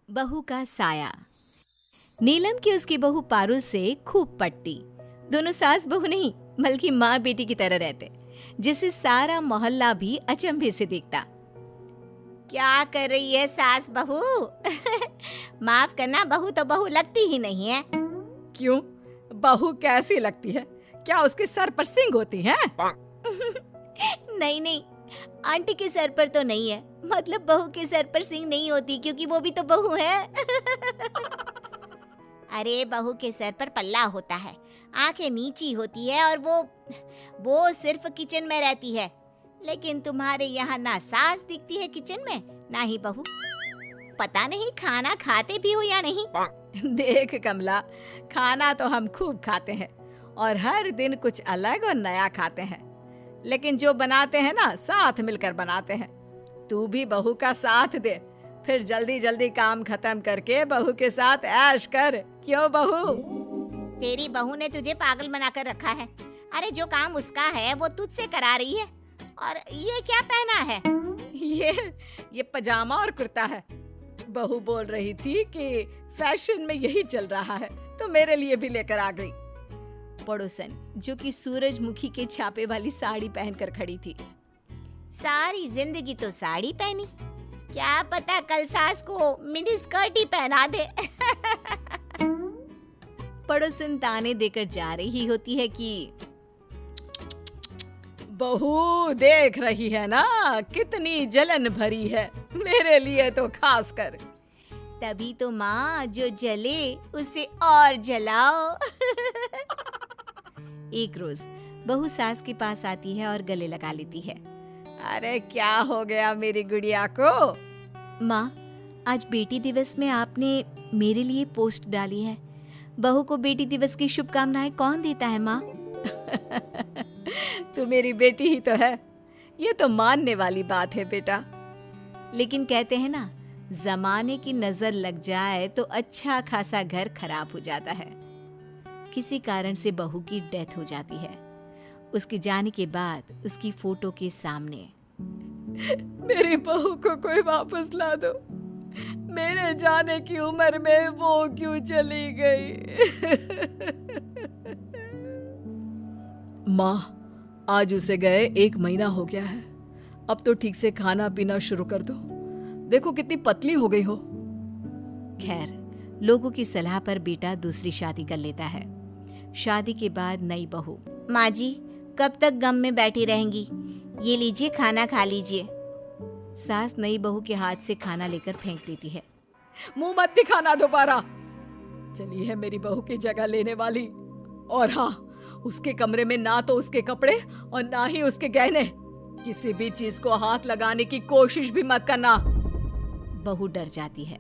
बहू का साया। नीलम की उसकी बहू पारुल से खूब पटती। दोनों सास बहू नहीं बल्कि माँ बेटी की तरह रहते, जिसे सारा मोहल्ला भी अचंभे से देखता। क्या कर रही है सास बहू? माफ करना, बहू तो बहू लगती ही नहीं है। क्यों? बहू कैसी लगती है? क्या उसके सर पर सींग होती हैं? नहीं नहीं, आंटी के सर पर तो नहीं है, मतलब बहू के सर पर सींग नहीं होती क्योंकि वो भी तो बहू है। अरे बहू के सर पर पल्ला होता है, आंखें नीची होती है और वो सिर्फ किचन में रहती है। लेकिन तुम्हारे यहाँ ना सास दिखती है किचन में, ना ही बहू। पता नहीं खाना खाते भी हो या नहीं। देख कमला, खाना तो हम खूब खाते हैं और हर दिन कुछ अलग और नया खाते हैं, लेकिन जो बनाते हैं ना साथ मिलकर बनाते हैं। तू भी बहू का साथ दे, फिर जल्दी जल्दी काम खत्म करके बहू के साथ ऐश कर। क्यों बहू? तेरी बहू ने तुझे पागल बनाकर रखा है। अरे जो काम उसका है वो तुझसे करा रही है। और ये क्या पहना है? ये पजामा और कुर्ता है। बहू बोल रही थी कि फैशन में यही चल रहा है, तो मेरे लिए भी लेकर आ गई। पड़ोसन, जो कि सूरजमुखी के छापे वाली साड़ी पहनकर खड़ी थी। सारी जिंदगी तो साड़ी पहनी, क्या पता कल सास को मिनी स्कर्ट ही पहना दे। पड़ोसन ताने देकर जा रही होती है कि बहू देख रही है ना कितनी जलन भरी है, मेरे लिए तो खास कर। तभी तो माँ, जो जले उसे और जलाओ। एक रोज बहू सास के पास आती है और गले लगा लेती है। अरे क्या हो गया मेरी गुड़िया को? माँ, आज बेटी दिवस में आपने मेरे लिए पोस्ट डाली है। बहू को बेटी दिवस की शुभकामनाएं कौन देता है माँ? तू मेरी बेटी ही तो है, ये तो मानने वाली बात है बेटा। लेकिन कहते हैं ना, जमाने की नजर लग जाए तो अच्छा खासा घर खराब हो जाता है। किसी कारण से बहू की डेथ हो जाती है। उसके जाने के बाद उसकी फोटो के सामने, मेरी बहू को कोई वापस ला दो, मेरे जाने की उम्र में वो क्यों चली गई? माँ, आज उसे गए 1 महीना हो गया है। अब तो ठीक से खाना पीना शुरू कर दो, देखो कितनी पतली हो गई हो। खैर, लोगों की सलाह पर बेटा दूसरी शादी कर लेता है। शादी के बाद नई बहू, माँ जी कब तक गम में बैठी रहेंगी? ये लीजिए खाना खा लीजिए। सास नई बहू के हाथ से खाना लेकर फेंक देती है। मुंह मत दिखाना दोबारा। चली है मेरी बहू की जगह लेने वाली। और हाँ, उसके कमरे में ना तो उसके कपड़े और ना ही उसके गहने। किसी भी चीज को हाथ लगाने की कोशिश भी मत करना। बहू डर जाती है,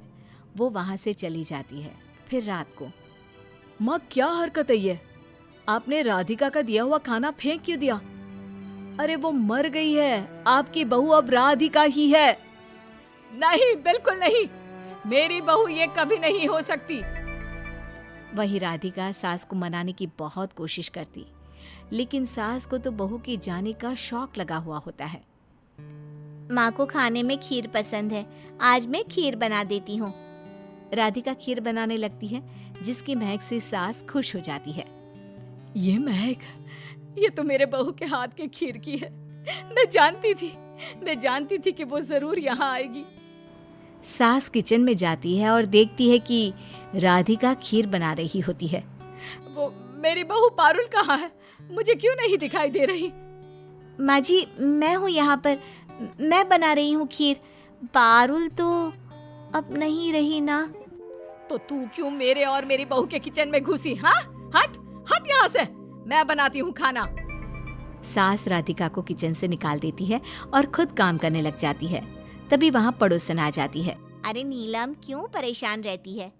वो वहां से चली जाती है। फिर रात को, माँ क्या हरकत है ये? आपने राधिका का दिया हुआ खाना फेंक क्यों दिया? अरे वो मर गई है, आपकी बहू अब राधिका ही है। नहीं, बिल्कुल नहीं, मेरी बहू ये कभी नहीं हो सकती। वही राधिका सास को मनाने की बहुत कोशिश करती, लेकिन सास को तो बहू के जाने का शौक लगा हुआ होता है। माँ को खाने में खीर पसंद है, आज मैं खीर बना देती हूँ। राधिका खीर बनाने लगती है, जिसकी महक से सास खुश हो जाती है। ये महक, ये तो मेरे बहू के हाथ के खीर की है। मैं जानती थी कि वो जरूर यहाँ आएगी। सास किचन में जाती है और देखती है कि राधिका खीर बना रही होती है। वो मेरी बहू पारुल कहाँ है? मुझे क्यों नहीं दिखाई दे रही? माँ जी, मैं हूँ यहाँ पर, मैं बना रही हूँ खीर। पारुल तो अब नहीं रही ना। तो तू क्यों मेरे और मेरी बहू के किचन में घुसी? हाँ, हट यहाँ से, मैं बनाती हूँ खाना। सास राधिका को किचन से निकाल देती है और खुद काम करने लग जाती है। तभी वहाँ पड़ोसन आ जाती है। अरे नीलम, क्यों परेशान रहती है?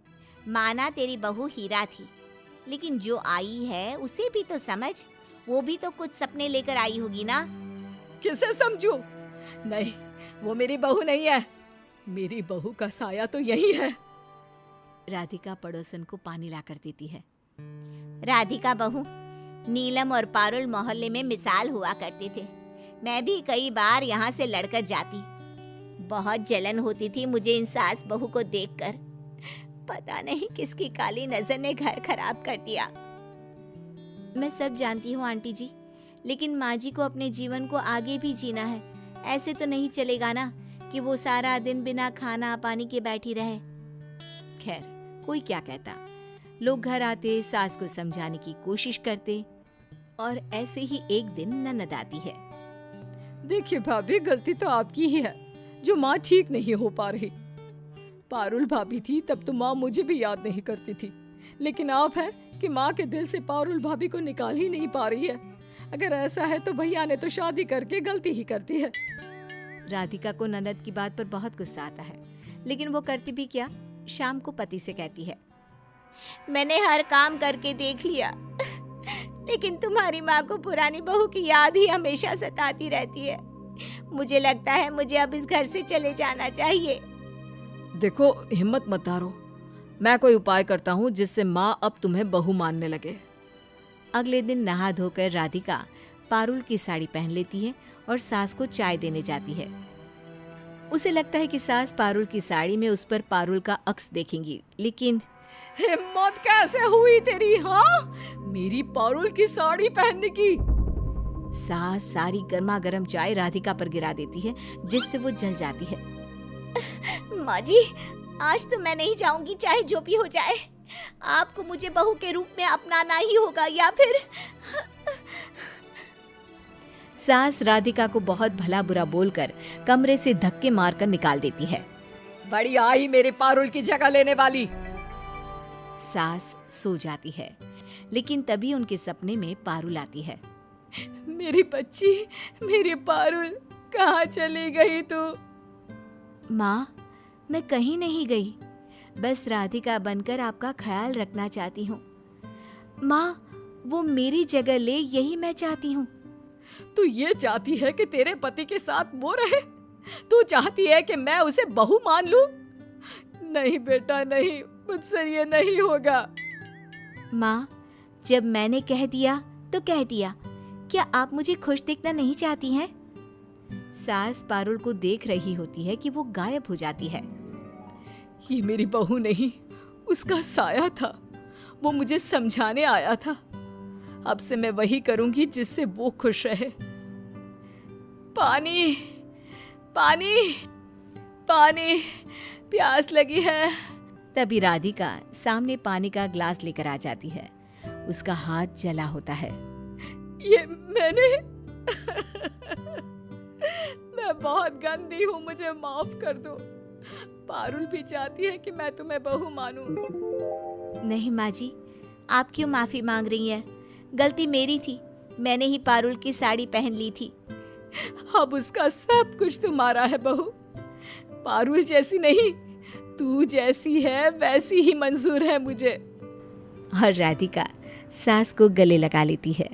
माना तेरी बहू हीरा थी, लेकिन जो आई है उसे भी तो समझ। वो भी तो कुछ सपने लेकर आई होगी ना। किसे समझूं? नहीं, वो मेरी बहू नहीं है। मेरी बहू का साया तो यही है। राधिका पड़ोसन को पानी ला कर देती है। राधिका बहू, नीलम और पारुल मोहल्ले में मिसाल हुआ करते थे। मैं भी कई बार यहाँ से लड़कर जाती। बहुत जलन होती थी मुझे इन सास बहू को देखकर। पता नहीं किसकी काली नजर ने घर खराब कर दिया। मैं सब जानती हूँ आंटी जी, लेकिन माँ जी को अपने जीवन को आगे भी जीना है। ऐसे तो नहीं चलेगा ना कि वो सारा दिन बिना खाना पानी के बैठी रहे। खैर, कोई क्या कहता। लोग घर आते, सास को समझाने की कोशिश करते और ऐसे ही एक दिन ननद आती है। देखिए भाभी, गलती तो आपकी ही है जो माँ ठीक नहीं हो पा रही। पारुल भाभी थी तब तो माँ मुझे भी याद नहीं करती थी, लेकिन आप है कि माँ के दिल से पारुल भाभी को निकाल ही नहीं पा रही है। अगर ऐसा है तो भैया ने तो शादी करके गलती ही करती है। राधिका को ननद की बात पर बहुत गुस्सा आता है, लेकिन वो करती भी क्या, शाम को पति से कहती है, मैंने हर काम करके देख लिया लेकिन तुम्हारी माँ को पुरानी बहू की याद ही हमेशा सताती रहती है। मुझे लगता है मुझे अब इस घर से चले जाना चाहिए। देखो, हिम्मत मत हारो, मैं कोई उपाय करता हूँ जिससे माँ अब तुम्हें बहू मानने लगे। अगले दिन नहा धोकर राधिका पारुल की साड़ी पहन लेती है और सास को चाय देने जाती है। उसे लगता है कि सास पारुल की साड़ी में उस पर पारुल का अक्स देखेंगी, लेकिन हिम्मत कैसे हुई तेरी, हाँ, मेरी पारुल की साड़ी पहनने की। सास सारी गर्मा गर्म चाय राधिका पर गिरा देती है, जिससे वो जल जाती है। माँ जी, आज तो मैं नहीं जाऊंगी, चाहे जो भी हो जाए। आपको मुझे बहू के रूप में अपनाना ही होगा, या फिर सास राधिका को बहुत भला बुरा बोलकर कमरे से धक्के मारकर निकाल देती है। बड़ी आई मेरे पारुल की जगह लेने वाली। सास सो जाती है, लेकिन तभी उनके सपने में पारुल आती है। मेरी बच्ची, मेरी पारुल, कहाँ चली गई तू? माँ, मैं कहीं नहीं गई, बस राधिका बनकर आपका ख्याल रखना चाहती हूँ। माँ, वो मेरी जगह ले, यही मैं चाहती हूँ। तू ये चाहती है कि तेरे पति के साथ वो रहे? तू चाहती है कि मैं उसे बहू मान लूं? नहीं बेटा, नहीं, मुझसे ये नहीं होगा। माँ, जब मैंने कह दिया तो कह दिया, क्या आप मुझे खुश देखना नहीं चाहती हैं? सास पारुल को देख रही होती है कि वो गायब हो जाती है। ये मेरी बहू नहीं, उसका साया था। वो मुझे समझाने आया था। अब से मैं वही करूंगी जिससे वो खुश रहे। पानी, पानी, पानी, प्यास लगी है। तभी राधिका सामने पानी का ग्लास लेकर आ जाती है। उसका हाथ जला होता है। ये मैंने मैं बहुत गंदी हूँ, मुझे माफ कर दो। पारुल भी चाहती है कि मैं तुम्हें बहू मानूं। नहीं माँ जी, आप क्यों माफी मांग रही हैं? गलती मेरी थी, मैंने ही पारुल की साड़ी पहन ली थी। अब उसका सब कुछ तुम्हारा है बहू। पारुल जैसी नहीं, तू जैसी है वैसी ही मंजूर है मुझे। और राधिका सास को गले लगा लेती है।